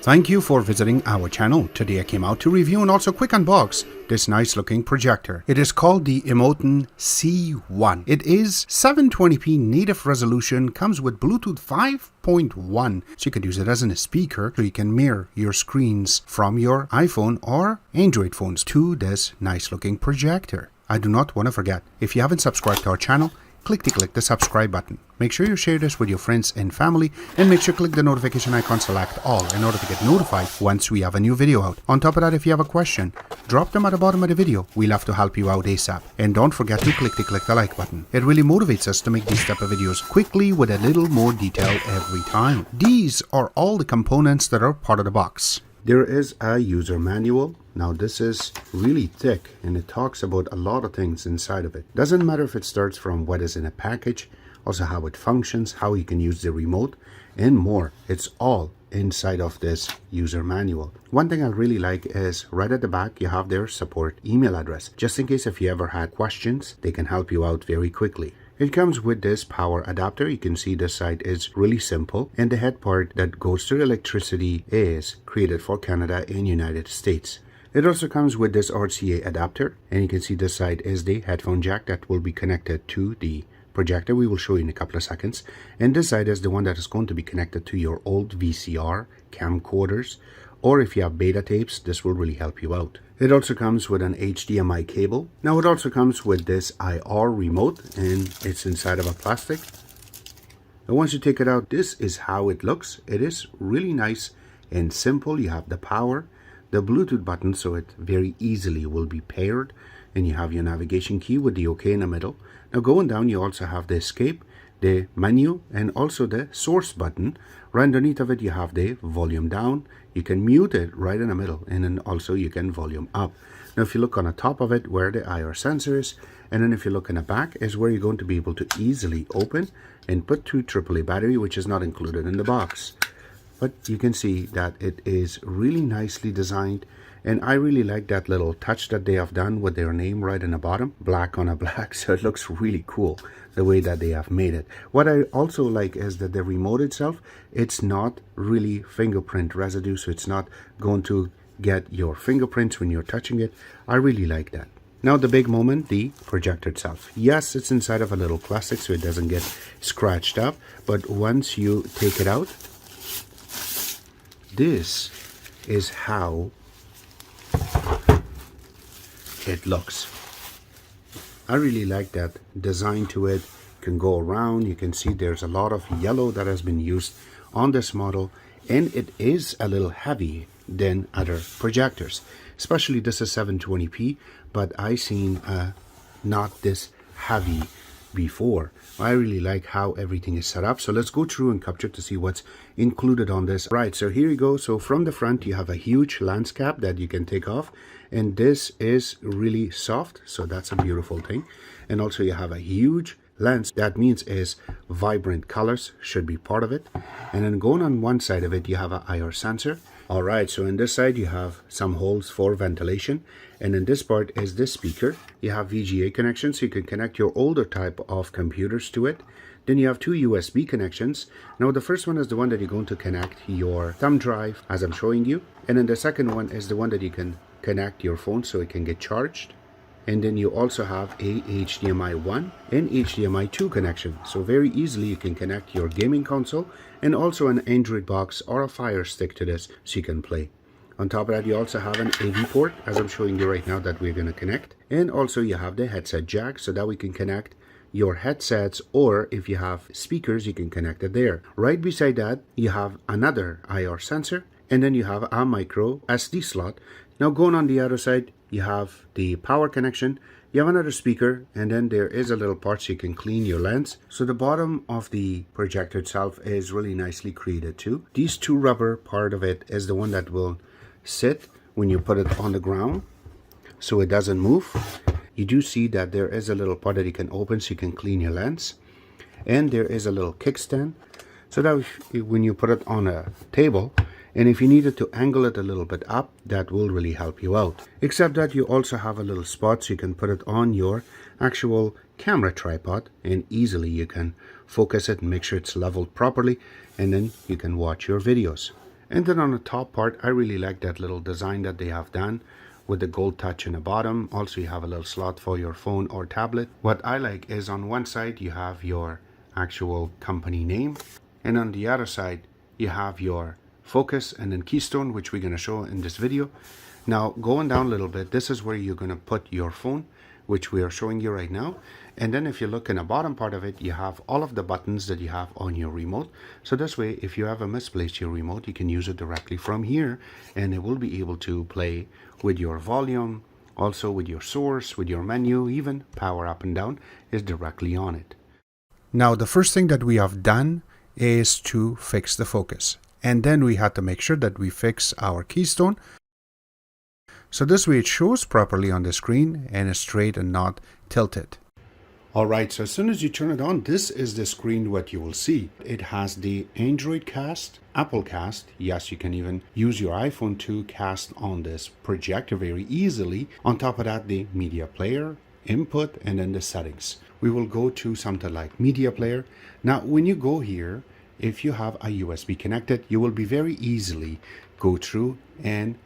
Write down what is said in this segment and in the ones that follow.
Thank you for visiting our channel. Today I came out to review and also quick unbox this nice looking projector. It is called the Emotn C1. It is 720p native resolution, comes with Bluetooth 5.1, so you can use it as a speaker, so you can mirror your screens from your iPhone or Android phones to this nice looking projector. I do not want to forget, if you haven't subscribed to our channel, click the subscribe button. Make sure you share this with your friends and family, and make sure to click the notification icon, select all, in order to get notified once we have a new video out. On top of that, if you have a question, drop them at the bottom of the video. We love to help you out ASAP. And don't forget to click the like button. It really motivates us to make these type of videos quickly with a little more detail every time. These are all the components that are part of the box. There is a user manual. Now this is really thick and it talks about a lot of things inside of it. Doesn't matter if it starts from what is in a package, also how it functions, how you can use the remote, and more. It's all inside of this user manual. One thing I really like is right at the back you have their support email address. Just in case if you ever had questions, they can help you out very quickly. It comes with this power adapter. You can see this side is really simple, and the head part that goes to electricity is created for Canada and United States. It also comes with this RCA adapter, and you can see this side is the headphone jack that will be connected to the projector. We will show you in a couple of seconds. And this side is the one that is going to be connected to your old VCR camcorders, or if you have beta tapes, this will really help you out. It also comes with an HDMI cable. Now it also comes with this IR remote, and it's inside of a plastic. And once you take it out, this is how it looks. It is really nice and simple. You have the power, the Bluetooth button, so it very easily will be paired, and you have your navigation key with the OK in the middle. Now going down, you also have the escape, the menu, and also the source button. Right underneath of it you have the volume down. You can mute it right in the middle, and then also you can volume up. Now if you look on the top of it where the IR sensor is, and then if you look in the back is where you're going to be able to easily open and put 2 AAA battery, which is not included in the box. But you can see that it is really nicely designed, and I really like that little touch that they have done with their name right in the bottom, black on a black, so it looks really cool the way that they have made it. What I also like is that the remote itself, it's not really fingerprint residue, so it's not going to get your fingerprints when you're touching it. I really like that. Now the big moment, the projector itself. Yes, it's inside of a little plastic so it doesn't get scratched up, but once you take it out, this is how it looks. I really like that design to it. You can go around, you can see there's a lot of yellow that has been used on this model, and it is a little heavy than other projectors. Especially this is 720p, but I seen not this heavy before. I really like how everything is set up. So let's go through and capture to see what's included on this. Right, so here you go. So from the front you have a huge lens cap that you can take off, and this is really soft, so that's a beautiful thing. And also you have a huge lens, that means is vibrant colors should be part of it. And then going on one side of it you have an IR sensor. All right, so in this side you have some holes for ventilation, and in this part is this speaker. You have VGA connection, so you can connect your older type of computers to it. Then you have 2 USB connections. Now the first one is the one that you're going to connect your thumb drive, as I'm showing you, and then the second one is the one that you can connect your phone so it can get charged. And then you also have a HDMI 1 and HDMI 2 connection, so very easily you can connect your gaming console and also an Android box or a Fire Stick to this so you can play. On top of that you also have an AV port, as I'm showing you right now, that we're going to connect. And also you have the headset jack, so that we can connect your headsets, or if you have speakers you can connect it there. Right beside that you have another IR sensor, and then you have a micro SD slot. Now going on the other side you have the power connection, you have another speaker, and then there is a little part so you can clean your lens. So the bottom of the projector itself is really nicely created too. These 2 rubber part of it is the one that will sit when you put it on the ground so it doesn't move. You do see that there is a little part that you can open so you can clean your lens, and there is a little kickstand so that when you put it on a table, and if you needed to angle it a little bit up, that will really help you out. Except that you also have a little spot so you can put it on your actual camera tripod, and easily you can focus it and make sure it's leveled properly, and then you can watch your videos. And then on the top part, I really like that little design that they have done with the gold touch in the bottom. Also, you have a little slot for your phone or tablet. What I like is on one side you have your actual company name, and on the other side you have your focus and then Keystone, which we're going to show in this video. Now going down a little bit, this is where you're going to put your phone, which we are showing you right now. And then if you look in the bottom part of it, you have all of the buttons that you have on your remote. So this way, if you ever misplace your remote, you can use it directly from here, and it will be able to play with your volume, also with your source, with your menu, even power up and down is directly on it. Now the first thing that we have done is to fix the focus, and then we had to make sure that we fix our Keystone. So this way it shows properly on the screen and is straight and not tilted. Alright, so as soon as you turn it on, this is the screen what you will see. It has the Android cast, Apple cast. Yes, you can even use your iPhone to cast on this projector very easily. On top of that, the media player, input, and then the settings. We will go to something like media player. Now, when you go here, if you have a USB connected, you will be very easily go through and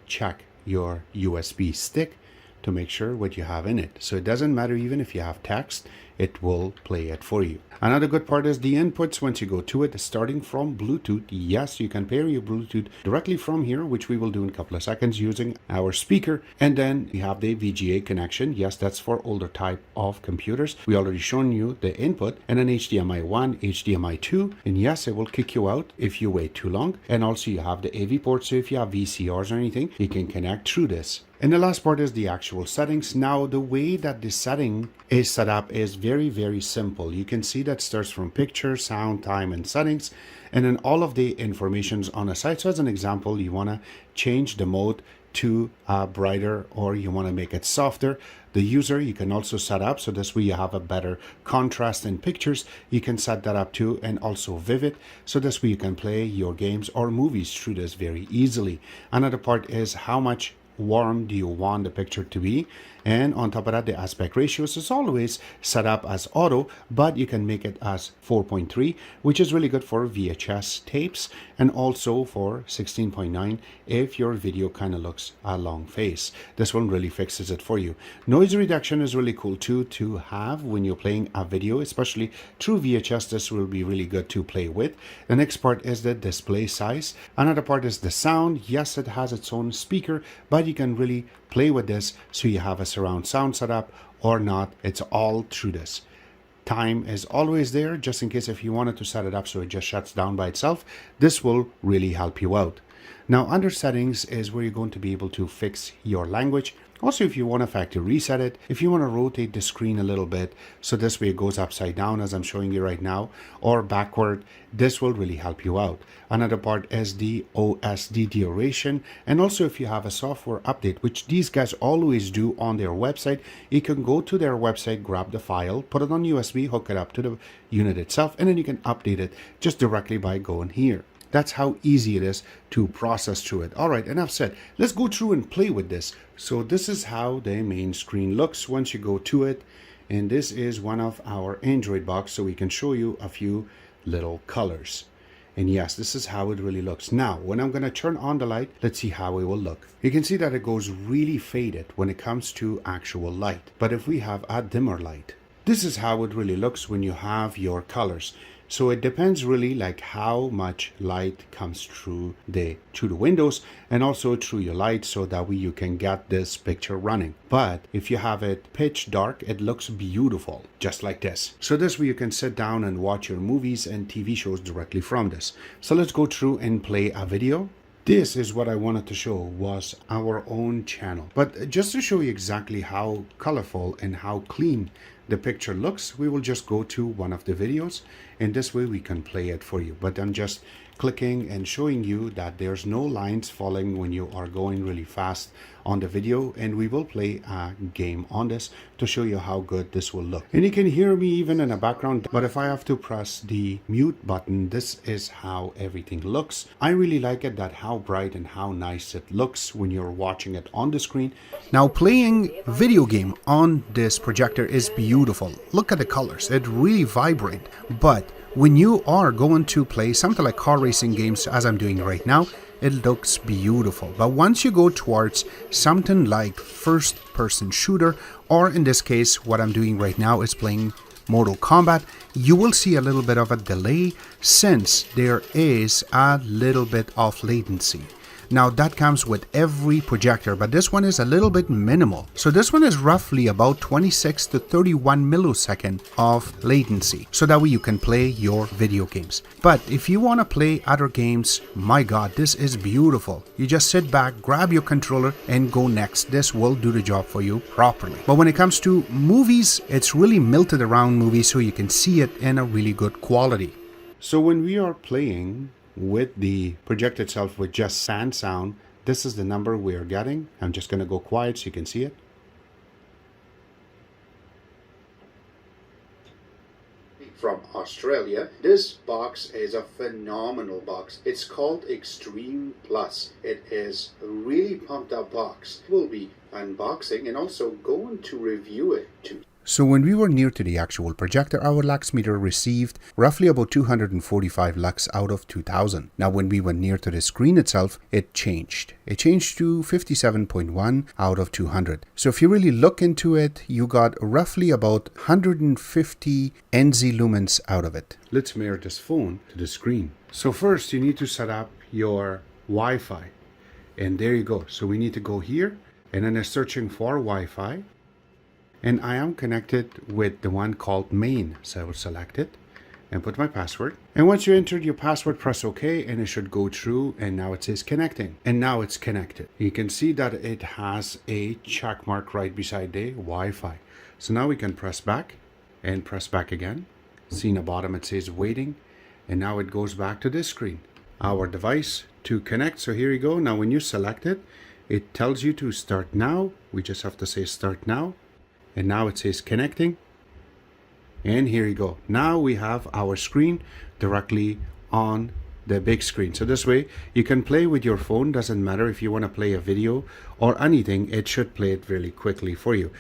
check your USB stick to make sure what you have in it. So it doesn't matter even if you have text, it will play it for you. Another good part is the inputs. Once you go to it, starting from Bluetooth, yes, you can pair your Bluetooth directly from here, which we will do in a couple of seconds using our speaker. And then you have the VGA connection. Yes, that's for older type of computers. We already shown you the input, and then HDMI 1, HDMI 2, and yes, it will kick you out if you wait too long. And also you have the AV port, so if you have VCRs or anything, you can connect through this. And the last part is the actual settings. Now, the way that the setting is set up is very, very simple. You can see that starts from picture, sound, time, and settings, and then all of the information's on the side. So as an example, you want to change the mode to brighter, or you want to make it softer. The user, you can also set up, so this way you have a better contrast in pictures. You can set that up too, and also vivid, so this way you can play your games or movies through this very easily. Another part is how much warm do you want the picture to be, and on top of that, the aspect ratios is always set up as auto, but you can make it as 4.3, which is really good for VHS tapes, and also for 16.9 if your video kind of looks a long face. This one really fixes it for you. Noise reduction is really cool too to have when you're playing a video, especially through VHS. This will be really good to play with. The next part is the display size. Another part is the sound. Yes, it has its own speaker, but you can really play with this, so you have a surround sound setup or not, it's all through this. Time is always there, just in case if you wanted to set it up so it just shuts down by itself. This will really help you out. Now, under settings is where you're going to be able to fix your language. Also, if you want to factory reset it, if you want to rotate the screen a little bit, so this way it goes upside down as I'm showing you right now, or backward, this will really help you out. Another part is the OSD duration, and also if you have a software update, which these guys always do on their website, you can go to their website, grab the file, put it on USB, hook it up to the unit itself, and then you can update it just directly by going here. That's how easy it is to process through it. All right, enough said. Let's go through and play with this. So this is how the main screen looks once you go to it. And this is one of our Android box, so we can show you a few little colors. And yes, this is how it really looks. Now, when I'm going to turn on the light, let's see how it will look. You can see that it goes really faded when it comes to actual light. But if we have a dimmer light, this is how it really looks when you have your colors. So it depends really like how much light comes through the windows and also through your light, so that way you can get this picture running. But if you have it pitch dark, it looks beautiful, just like this. So this way you can sit down and watch your movies and TV shows directly from this. So let's go through and play a video. This is what I wanted to show, was our own channel. But just to show you exactly how colorful and how clean the picture looks, we will just go to one of the videos, and this way we can play it for you. But I'm just clicking and showing you that there's no lines falling when you are going really fast on the video, and we will play a game on this to show you how good this will look. And you can hear me even in the background, but if I have to press the mute button, this is how everything looks. I really like it, that how bright and how nice it looks when you're watching it on the screen. Now, playing video game on this projector is beautiful. Look at the colors, it really vibrant. But when you are going to play something like car racing games, as I'm doing right now, it looks beautiful. But once you go towards something like first-person shooter, or in this case, what I'm doing right now is playing Mortal Kombat, you will see a little bit of a delay since there is a little bit of latency. Now that comes with every projector, but this one is a little bit minimal. So this one is roughly about 26 to 31 millisecond of latency. So that way you can play your video games. But if you want to play other games, my God, this is beautiful. You just sit back, grab your controller and go next. This will do the job for you properly. But when it comes to movies, it's really melted around movies so you can see it in a really good quality. So when we are playing with the projector itself with just sound, this is the number we are getting. I'm just going to go quiet so you can see it. From Australia, this box is a phenomenal box. It's called Extreme Plus. It is a really pumped up box. We'll be unboxing and also going to review it too. So when we were near to the actual projector, our lux meter received roughly about 245 lux out of 2000. Now when we went near to the screen itself, it changed. It changed to 57.1 out of 200. So if you really look into it, you got roughly about 150 NZ lumens out of it. Let's mirror this phone to the screen. So first you need to set up your Wi-Fi. And there you go. So we need to go here and then searching for Wi-Fi. And I am connected with the one called main. So I will select it and put my password. And once you entered your password, press OK and it should go through. And now it says connecting. And now it's connected. You can see that it has a check mark right beside the Wi-Fi. So now we can press back and press back again. See in the bottom it says waiting. And now it goes back to this screen. Our device to connect. So here you go. Now when you select it, it tells you to start now. We just have to say start now. And now it says connecting. And here you go. Now we have our screen directly on the big screen. So this way you can play with your phone. Doesn't matter if you want to play a video or anything. It should play it really quickly for you.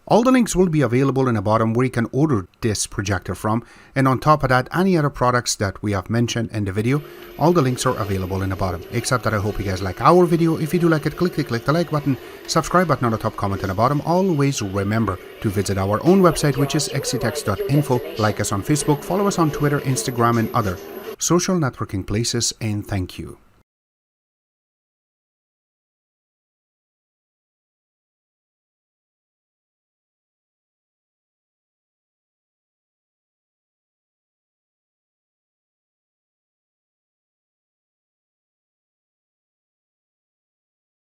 All the links will be available in the bottom where you can order this projector from, and on top of that, any other products that we have mentioned in the video, all the links are available in the bottom. Except that I hope you guys like our video. If you do like it, click the like button, subscribe button on the top, comment in the bottom. Always remember to visit our own website, which is xctex.info. Like us on Facebook, follow us on Twitter, Instagram and other social networking places, and thank you.